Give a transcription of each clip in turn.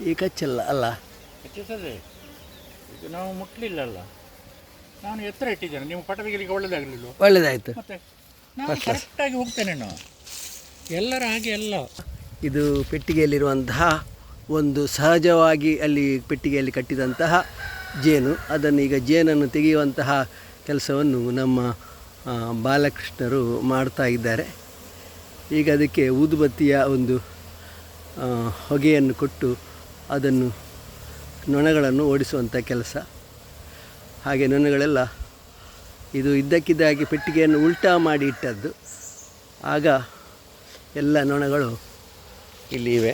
ಈ ಕಚ್ಚಲ್ಲ ಅಲ್ಲ, ಹೆಚ್ಚಿಸದೆ ಇದು ನಾವು ಮುಟ್ಲಿಲ್ಲಲ್ಲ. ನಾನು ಎತ್ತರ ಇಟ್ಟಿದ್ದೇನೆ, ನೀವು ಪಟ ತೆಗಿಲಿಕ್ಕೆ ಒಳ್ಳೇದಾಗಲಿಲ್ಲ. ಒಳ್ಳೆಯದಾಯಿತು. ಮತ್ತೆ ನಾನು ಕರೆಕ್ಟಾಗಿ ಹೋಗ್ತೇನೆ. ನಾನು ಎಲ್ಲರ ಹಾಗೆ ಅಲ್ಲ. ಇದು ಪೆಟ್ಟಿಗೆಯಲ್ಲಿರುವಂತಹ ಒಂದು ಸಹಜವಾಗಿ ಅಲ್ಲಿ ಪೆಟ್ಟಿಗೆಯಲ್ಲಿ ಕಟ್ಟಿದಂತಹ ಜೇನು. ಅದನ್ನು ಈಗ ಜೇನನ್ನು ತೆಗೆಯುವಂತಹ ಕೆಲಸವನ್ನು ನಮ್ಮ ಬಾಲಕೃಷ್ಣರು ಮಾಡ್ತಾ ಇದ್ದಾರೆ. ಈಗ ಅದಕ್ಕೆ ಊದುಬತ್ತಿಯ ಒಂದು ಹೊಗೆಯನ್ನು ಕೊಟ್ಟು ಅದನ್ನು ನೊಣಗಳನ್ನು ಓಡಿಸುವಂಥ ಕೆಲಸ. ಹಾಗೆ ನೊಣಗಳೆಲ್ಲ ಇದು ಇದ್ದಕ್ಕಿದ್ದಾಗಿ ಪೆಟ್ಟಿಗೆಯನ್ನು ಉಲ್ಟಾ ಮಾಡಿ ಇಟ್ಟದ್ದು. ಆಗ ಎಲ್ಲ ನೊಣಗಳು ಇಲ್ಲಿ ಇವೆ.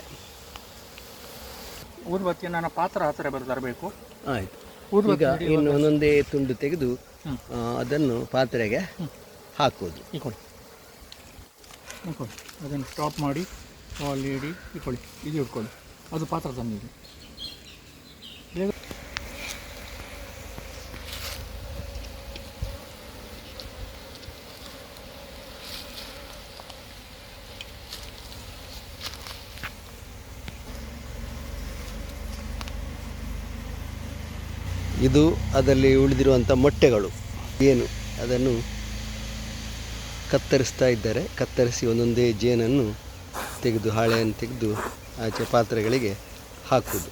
ಊದುಬತ್ತಿಯ ನನ್ನ ಪಾತ್ರ ಹತ್ತಿರ ತರಬೇಕು. ಆಯಿತು. ಈಗ ಇನ್ನು ಒಂದೊಂದೇ ತುಂಡು ತೆಗೆದು ಅದನ್ನು ಪಾತ್ರೆಗೆ ಹಾಕೋದು. ಇಕೊಳ್ಳಿ, ಅದನ್ನು ಸ್ಟಾಪ್ ಮಾಡಿ ಅಲ್ಲಿ ಇಡಿ, ಇಟ್ಕೊಳ್ಳಿ, ಇದು ಇಟ್ಕೊಳ್ಳಿ. ಅದು ಪಾತ್ರ ತಂದಿದೆ. ಬೇಗ ಇದು ಅದರಲ್ಲಿ ಉಳಿದಿರುವಂಥ ಮೊಟ್ಟೆಗಳು ಜೇನು. ಅದನ್ನು ಕತ್ತರಿಸ್ತಾ ಇದ್ದಾರೆ. ಕತ್ತರಿಸಿ ಒಂದೊಂದೇ ಜೇನನ್ನು ತೆಗೆದು ಹಾಳೆಯನ್ನು ತೆಗೆದು ಆಚೆ ಪಾತ್ರೆಗಳಿಗೆ ಹಾಕುವುದು.